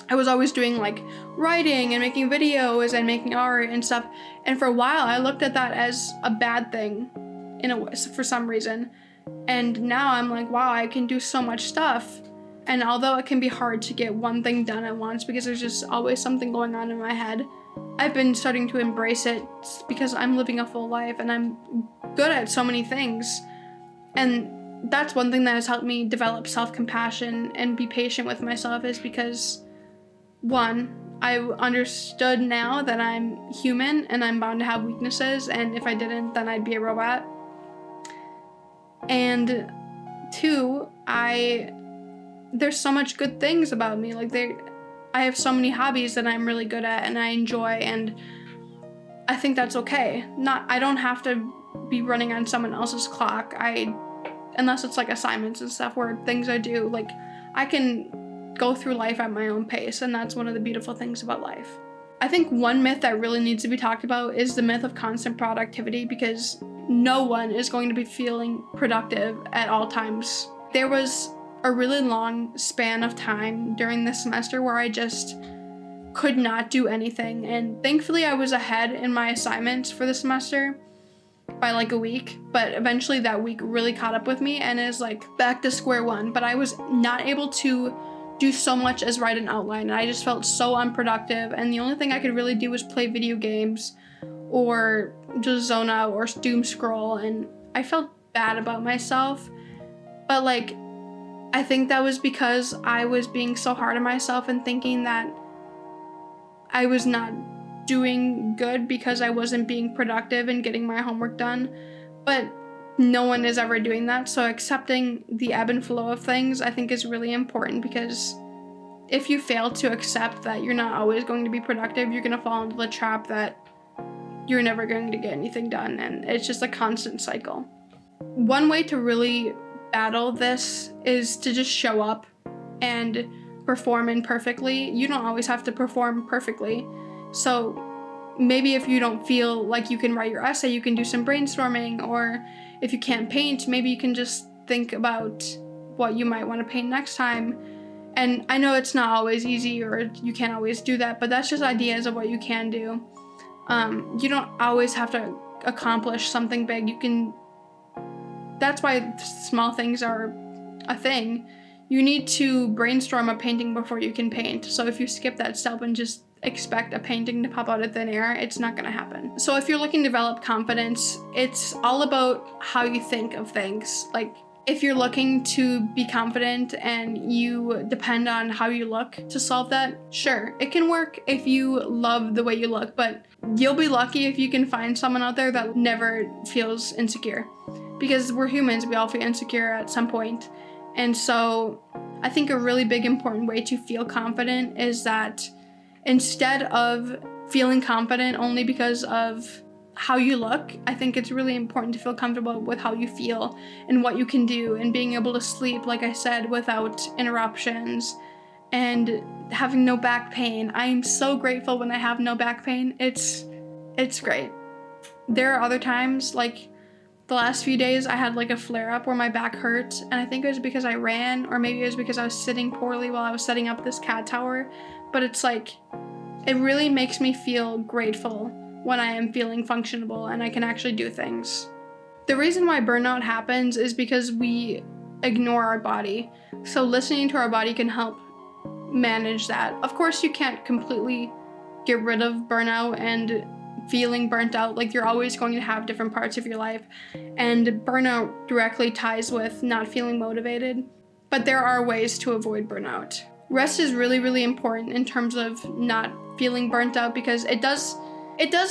I was always doing like writing and making videos and making art and stuff. And for a while I looked at that as a bad thing in a way, for some reason. And now I'm like, wow, I can do so much stuff. And although it can be hard to get one thing done at once because there's just always something going on in my head, I've been starting to embrace it because I'm living a full life and I'm good at so many things. And that's one thing that has helped me develop self-compassion and be patient with myself, is because, one, I understood now that I'm human and I'm bound to have weaknesses, and if I didn't, then I'd be a robot. And two, there's so much good things about me. Like, I have so many hobbies that I'm really good at and I enjoy, and I think that's okay. I don't have to be running on someone else's clock. Unless it's like assignments and stuff, or things I do, like, I can go through life at my own pace, and that's one of the beautiful things about life. I think one myth that really needs to be talked about is the myth of constant productivity, because no one is going to be feeling productive at all times. There was a really long span of time during this semester where I just could not do anything, and thankfully I was ahead in my assignments for the semester by like a week, but eventually that week really caught up with me and is like back to square one. But I was not able to do so much as write an outline, and I just felt so unproductive, and the only thing I could really do was play video games or just zone out or doom scroll, and I felt bad about myself. But like, I think that was because I was being so hard on myself and thinking that I was not doing good because I wasn't being productive and getting my homework done. But no one is ever doing that, so accepting the ebb and flow of things I think is really important, because if you fail to accept that you're not always going to be productive, you're going to fall into the trap that you're never going to get anything done, and it's just a constant cycle. One way to really battle this is to just show up and perform imperfectly. You don't always have to perform perfectly. So maybe if you don't feel like you can write your essay, you can do some brainstorming, or if you can't paint, maybe you can just think about what you might want to paint next time. And I know it's not always easy, or you can't always do that, but that's just ideas of what you can do. You don't always have to accomplish something big. That's why small things are a thing. You need to brainstorm a painting before you can paint. So if you skip that step and just expect a painting to pop out of thin air, it's not gonna happen. So if you're looking to develop confidence, it's all about how you think of things. Like, if you're looking to be confident and you depend on how you look to solve that, sure, it can work if you love the way you look, but you'll be lucky if you can find someone out there that never feels insecure. Because we're humans, we all feel insecure at some point. And so I think a really big important way to feel confident is that instead of feeling confident only because of how you look, I think it's really important to feel comfortable with how you feel and what you can do, and being able to sleep, like I said, without interruptions, and having no back pain. I am so grateful when I have no back pain. It's great. There are other times, like the last few days, I had like a flare-up where my back hurt, and I think it was because I ran, or maybe it was because I was sitting poorly while I was setting up this cat tower. But it's like, it really makes me feel grateful when I am feeling functionable and I can actually do things. The reason why burnout happens is because we ignore our body. So listening to our body can help manage that. Of course, you can't completely get rid of burnout and feeling burnt out. Like, you're always going to have different parts of your life, and burnout directly ties with not feeling motivated. But there are ways to avoid burnout. Rest is really, really important in terms of not feeling burnt out, because it does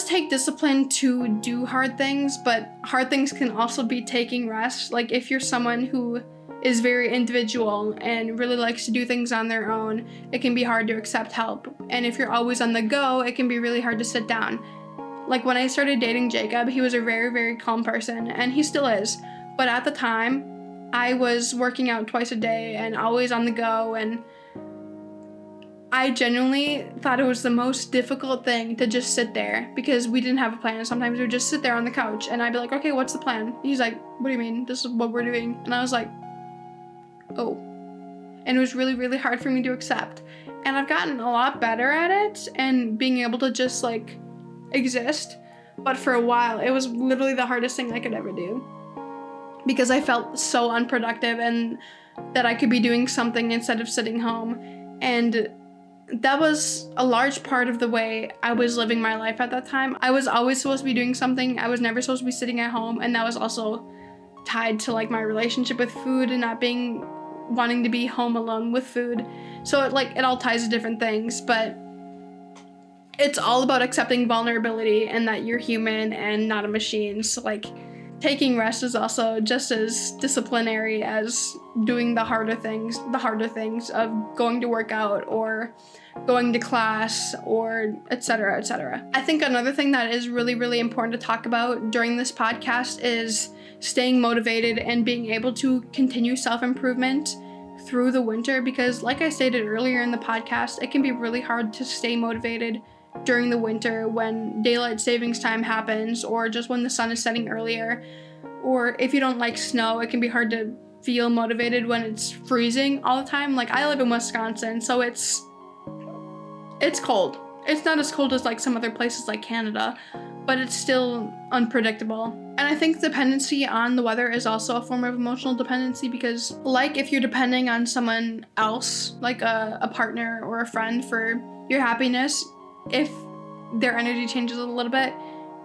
take discipline to do hard things, but hard things can also be taking rest. Like, if you're someone who is very individual and really likes to do things on their own, it can be hard to accept help. And if you're always on the go, it can be really hard to sit down. Like, when I started dating Jacob, he was a very, very calm person, and he still is. But at the time, I was working out twice a day and always on the go, and I genuinely thought it was the most difficult thing to just sit there, because we didn't have a plan. Sometimes we would just sit there on the couch, and I'd be like, okay, what's the plan? He's like, what do you mean? This is what we're doing. And I was like, oh. And it was really, really hard for me to accept. And I've gotten a lot better at it and being able to just like exist. But for a while, it was literally the hardest thing I could ever do, because I felt so unproductive and that I could be doing something instead of sitting home. And that was a large part of the way I was living my life at that time. I was always supposed to be doing something. I was never supposed to be sitting at home, and that was also tied to like my relationship with food and not wanting to be home alone with food. So it all ties to different things, but it's all about accepting vulnerability and that you're human and not a machine. So like taking rest is also just as disciplinary as doing the harder things of going to work out or going to class or etc., etc. I think another thing that is really, really important to talk about during this podcast is staying motivated and being able to continue self-improvement through the winter, because like I stated earlier in the podcast, it can be really hard to stay motivated during the winter when daylight savings time happens, or just when the sun is setting earlier, or if you don't like snow, it can be hard to feel motivated when it's freezing all the time. Like I live in Wisconsin, so it's cold. It's not as cold as like some other places like Canada, but it's still unpredictable. And I think dependency on the weather is also a form of emotional dependency, because like if you're depending on someone else, like a partner or a friend for your happiness, if their energy changes a little bit,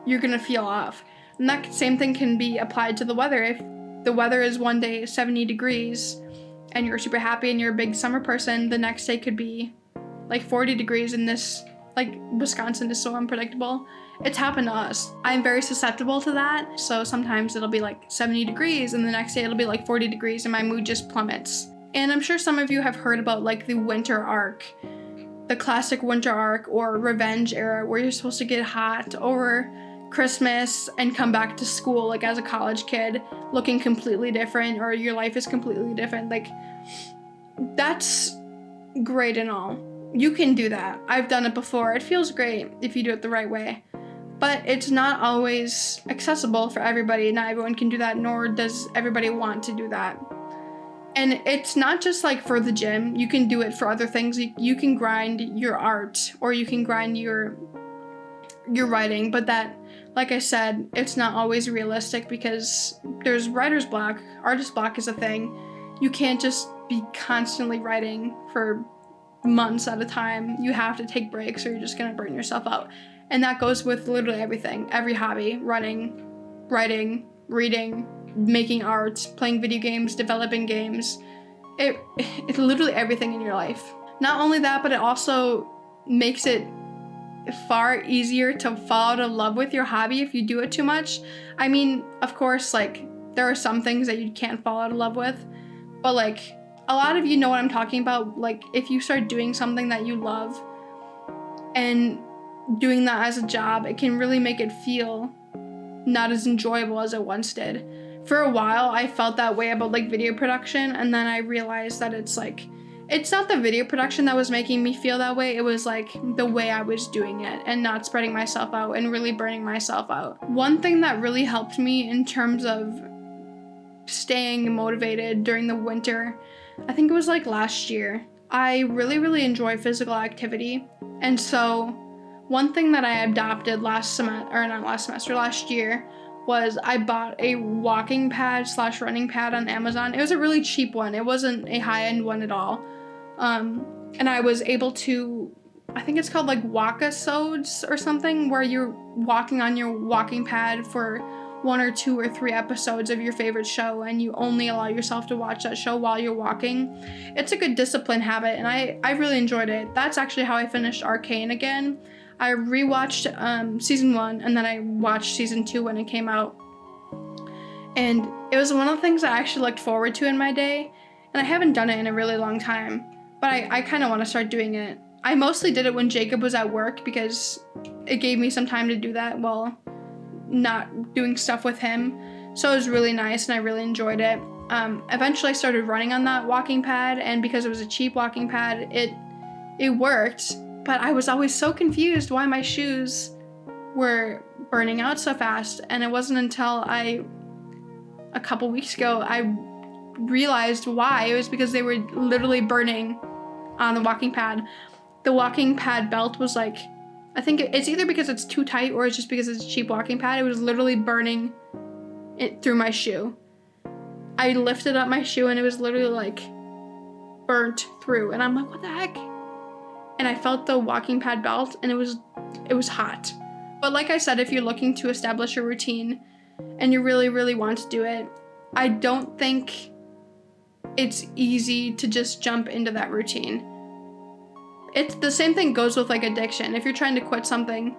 you're gonna feel off. And that same thing can be applied to the weather. If the weather is one day 70 degrees and you're super happy and you're a big summer person, the next day could be like 40 degrees, and this, like, Wisconsin is so unpredictable. It's happened to us. I'm very susceptible to that. So sometimes it'll be like 70 degrees and the next day it'll be like 40 degrees and my mood just plummets. And I'm sure some of you have heard about like the winter arc, the classic winter arc or revenge era, where you're supposed to get hot over Christmas and come back to school like as a college kid looking completely different, or your life is completely different. Like, that's great and all. You can do that. I've done it before. It feels great if you do it the right way. But it's not always accessible for everybody. Not everyone can do that, nor does everybody want to do that. And it's not just like for the gym. You can do it for other things. You can grind your art, or you can grind your writing, but that, like I said, it's not always realistic because there's writer's block. Artist block is a thing. You can't just be constantly writing for months at a time. You have to take breaks or you're just gonna burn yourself out. And that goes with literally everything. Every hobby: running, writing, reading, making art, playing video games, developing games. It's literally everything in your life. Not only that, but it also makes it far easier to fall out of love with your hobby if you do it too much. I mean, of course, like, there are some things that you can't fall out of love with, but like, a lot of you know what I'm talking about. Like, if you start doing something that you love and doing that as a job, it can really make it feel not as enjoyable as it once did. For a while, I felt that way about like video production, and then I realized that it's not the video production that was making me feel that way. It was like the way I was doing it and not spreading myself out and really burning myself out. One thing that really helped me in terms of staying motivated during the winter, I think it was like last year. I really, really enjoy physical activity. And so one thing that I adopted last year was I bought a walking pad / running pad on Amazon. It was a really cheap one. It wasn't a high-end one at all. And I was able to, I think it's called like walk-a-sodes or something, where you're walking on your walking pad for 1 or 2 or 3 episodes of your favorite show, and you only allow yourself to watch that show while you're walking. It's a good discipline habit, and I really enjoyed it. That's actually how I finished Arcane again. I rewatched season 1, and then I watched season 2 when it came out. And it was one of the things I actually looked forward to in my day, and I haven't done it in a really long time, but I kind of want to start doing it. I mostly did it when Jacob was at work because it gave me some time to do that while not doing stuff with him. So it was really nice, and I really enjoyed it. Eventually I started running on that walking pad, and because it was a cheap walking pad, it worked. But I was always so confused why my shoes were burning out so fast. And it wasn't until a couple weeks ago, I realized why. It was because they were literally burning on the walking pad. The walking pad belt was like, I think it's either because it's too tight or it's just because it's a cheap walking pad. It was literally burning it through my shoe. I lifted up my shoe and it was literally like burnt through. And I'm like, what the heck? And I felt the walking pad belt, and it was hot. But like I said, if you're looking to establish a routine and you really, really want to do it, I don't think it's easy to just jump into that routine. It's the same thing goes with like addiction. If you're trying to quit something,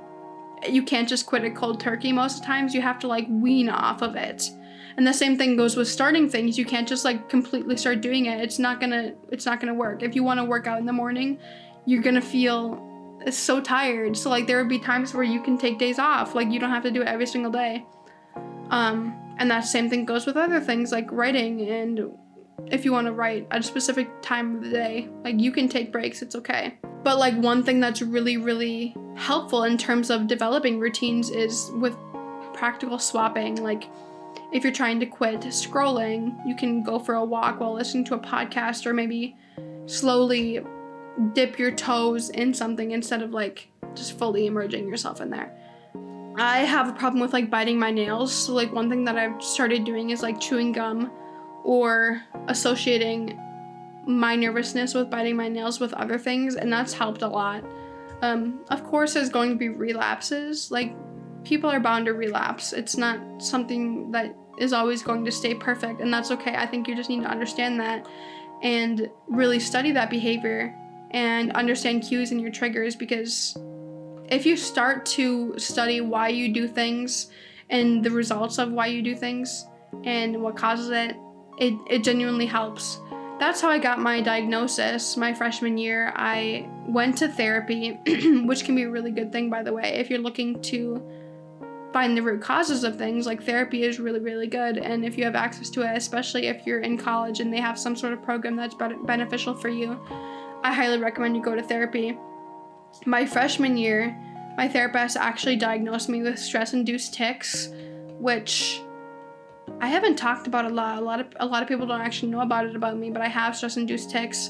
you can't just quit it cold turkey most of the times. You have to like wean off of it. And the same thing goes with starting things. You can't just like completely start doing it. It's not gonna work. If you want to work out in the morning, you're gonna feel so tired. So like there would be times where you can take days off. Like you don't have to do it every single day. And that same thing goes with other things like writing, and if you want to write at a specific time of the day, like you can take breaks, it's okay. But like one thing that's really, really helpful in terms of developing routines is with practical swapping. Like if you're trying to quit scrolling, you can go for a walk while listening to a podcast, or maybe slowly dip your toes in something instead of like just fully immersing yourself in there. I have a problem with like biting my nails. So like one thing that I've started doing is like chewing gum or associating my nervousness with biting my nails with other things, and that's helped a lot. Of course there's going to be relapses. Like people are bound to relapse. It's not something that is always going to stay perfect, and that's okay. I think you just need to understand that and really study that behavior and understand cues and your triggers, because if you start to study why you do things and the results of why you do things and what causes it, it genuinely helps. That's how I got my diagnosis my freshman year. I went to therapy, which can be a really good thing, by the way. If you're looking to find the root causes of things, like therapy is really, really good. And if you have access to it, especially if you're in college and they have some sort of program that's beneficial for you, I highly recommend you go to therapy. My freshman year, my therapist actually diagnosed me with stress-induced tics, which I haven't talked about a lot. A lot of people don't actually know about it about me, but I have stress-induced tics,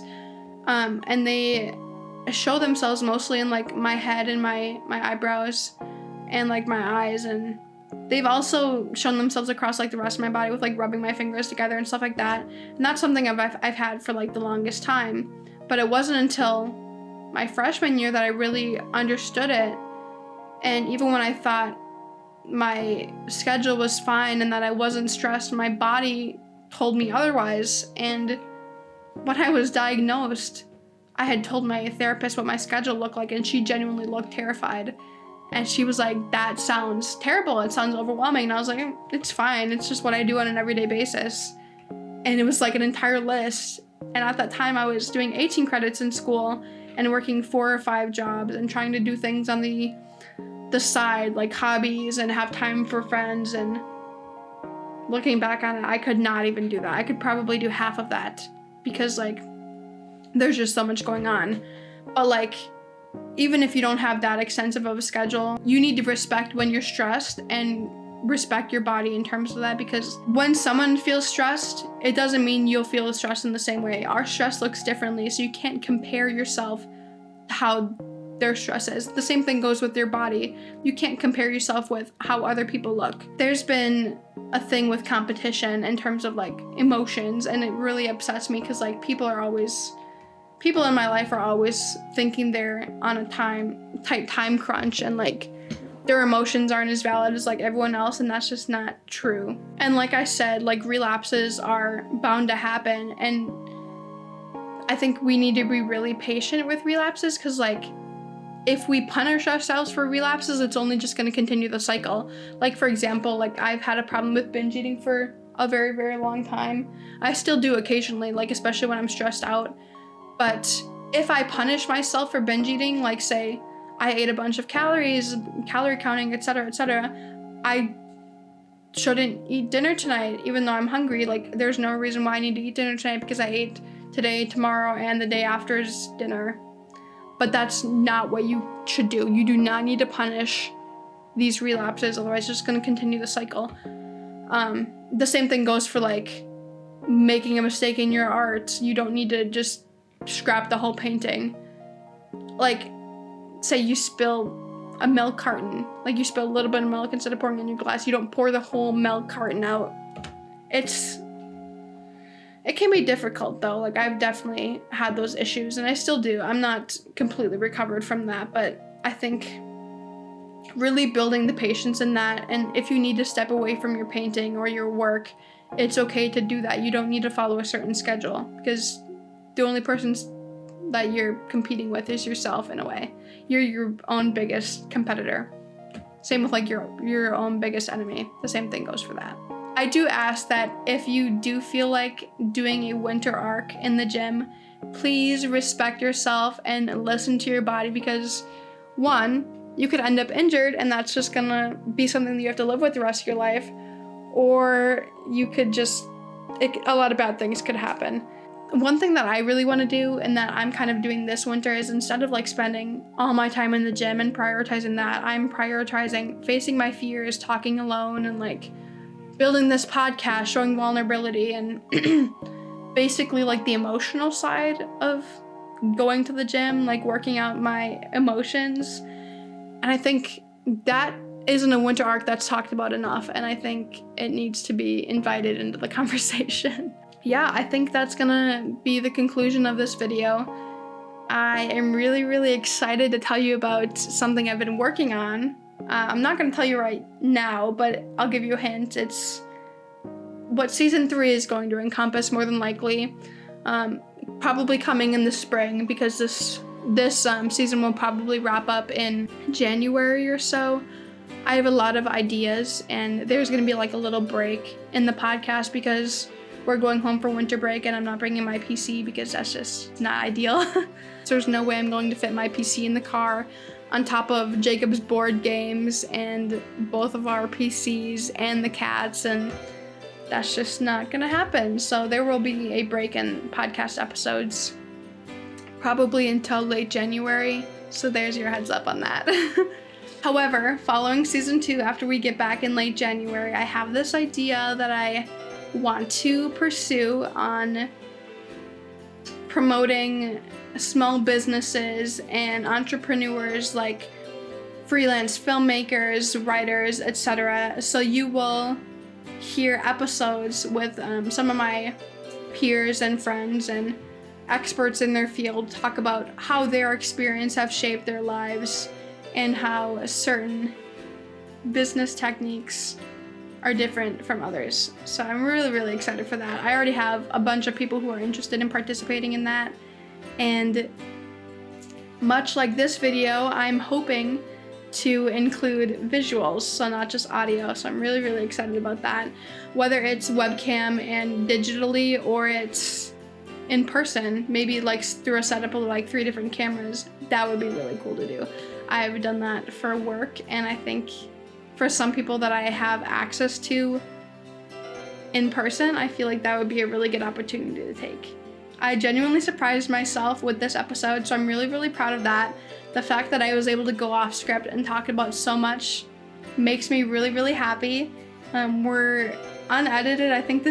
and they show themselves mostly in like my head and my eyebrows and like my eyes, and they've also shown themselves across like the rest of my body with like rubbing my fingers together and stuff like that. And that's something I've had for like the longest time, but it wasn't until my freshman year that I really understood it. And even when I thought my schedule was fine and that I wasn't stressed, my body told me otherwise. And when I was diagnosed, I had told my therapist what my schedule looked like, and she genuinely looked terrified. And she was like, that sounds terrible. It sounds overwhelming. And I was like, it's fine. It's just what I do on an everyday basis. And it was like an entire list. And at that time I was doing 18 credits in school and working 4 or 5 jobs and trying to do things on the side, like hobbies, and have time for friends. And looking back on it, I could not even do that. I could probably do half of that because like there's just so much going on. But like, even if you don't have that extensive of a schedule, you need to respect when you're stressed and respect your body in terms of that, because when someone feels stressed, it doesn't mean you'll feel stressed in the same way. Our stress looks differently, so you can't compare yourself to how their stress is. The same thing goes with your body. You can't compare yourself with how other people look. There's been a thing with competition in terms of like emotions, and it really upsets me because like people in my life are always thinking they're on a tight time crunch, and like their emotions aren't as valid as like everyone else, and that's just not true. And like I said, like relapses are bound to happen, and I think we need to be really patient with relapses, because like if we punish ourselves for relapses, it's only just going to continue the cycle. Like for example, like I've had a problem with binge eating for a very, very long time. I still do occasionally, like especially when I'm stressed out. But if I punish myself for binge eating, like say I ate a bunch of calories, calorie counting, etc., I shouldn't eat dinner tonight, even though I'm hungry. Like there's no reason why I need to eat dinner tonight because I ate today, tomorrow, and the day after's dinner. But that's not what you should do. You do not need to punish these relapses, otherwise it's just going to continue the cycle. The same thing goes for like making a mistake in your art. You don't need to just scrap the whole painting. Like say you spill a milk carton, like you spill a little bit of milk instead of pouring in your glass, you don't pour the whole milk carton out. It can be difficult though. Like I've definitely had those issues, and I still do. I'm not completely recovered from that, but I think really building the patience in that, and if you need to step away from your painting or your work it's okay to do that. You don't need to follow a certain schedule, because the only person that you're competing with is yourself in a way. You're your own biggest competitor. Same with like your own biggest enemy. The same thing goes for that. I do ask that if you do feel like doing a winter arc in the gym, please respect yourself and listen to your body, because one, you could end up injured and that's just gonna be something that you have to live with the rest of your life, or you could a lot of bad things could happen. One thing that I really want to do, and that I'm kind of doing this winter, is instead of like spending all my time in the gym and prioritizing that, I'm prioritizing facing my fears, talking alone, and like building this podcast, showing vulnerability, and basically like the emotional side of going to the gym, like working out my emotions. And I think that isn't a winter arc that's talked about enough, and I think it needs to be invited into the conversation. Yeah, I think that's gonna be the conclusion of this video. I am really, really excited to tell you about something I've been working on. I'm not gonna tell you right now, but I'll give you a hint. It's what season 3 is going to encompass, more than likely. Probably coming in the spring, because this season will probably wrap up in January or so. I have a lot of ideas, and there's gonna be like a little break in the podcast because we're going home for winter break, and I'm not bringing my PC because that's just not ideal. So there's no way I'm going to fit my PC in the car on top of Jacob's board games and both of our PCs and the cats, and that's just not gonna happen. So there will be a break in podcast episodes probably until late January. So there's your heads up on that. However, following season 2, after we get back in late January, I have this idea that I want to pursue on promoting small businesses and entrepreneurs like freelance filmmakers, writers, etc. So you will hear episodes with some of my peers and friends and experts in their field talk about how their experience have shaped their lives and how certain business techniques are different from others. So I'm really, really excited for that. I already have a bunch of people who are interested in participating in that. And much like this video, I'm hoping to include visuals, so not just audio. So I'm really, really excited about that. Whether it's webcam and digitally, or it's in person, maybe like through a setup of like 3 different cameras, that would be really cool to do. I've done that for work, and I think for some people that I have access to in person, I feel like that would be a really good opportunity to take. I genuinely surprised myself with this episode, so I'm really, really proud of that. The fact that I was able to go off script and talk about so much makes me really, really happy. We're unedited. I think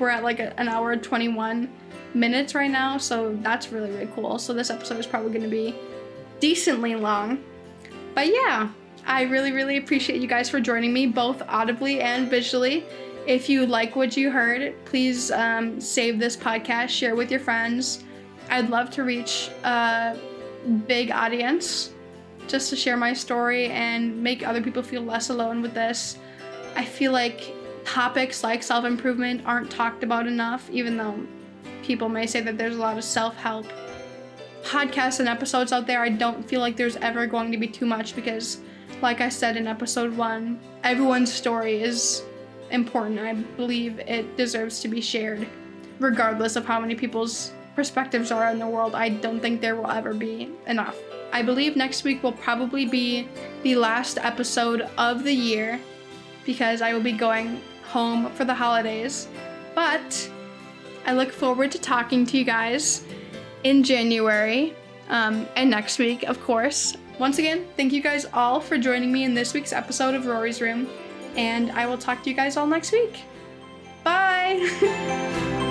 we're at like an hour and 21 minutes right now, so that's really, really cool. So this episode is probably going to be decently long. But yeah, I really, really appreciate you guys for joining me, both audibly and visually. If you like what you heard, please save this podcast, share with your friends. I'd love to reach a big audience just to share my story and make other people feel less alone with this. I feel like topics like self-improvement aren't talked about enough, even though people may say that there's a lot of self-help podcasts and episodes out there. I don't feel like there's ever going to be too much, because like I said in episode 1, everyone's story is important. I believe it deserves to be shared, regardless of how many people's perspectives are in the world. I don't think there will ever be enough. I believe next week will probably be the last episode of the year, because I will be going home for the holidays. But I look forward to talking to you guys in January and next week, of course. Once again, thank you guys all for joining me in this week's episode of Rori's Room, and I will talk to you guys all next week. Bye!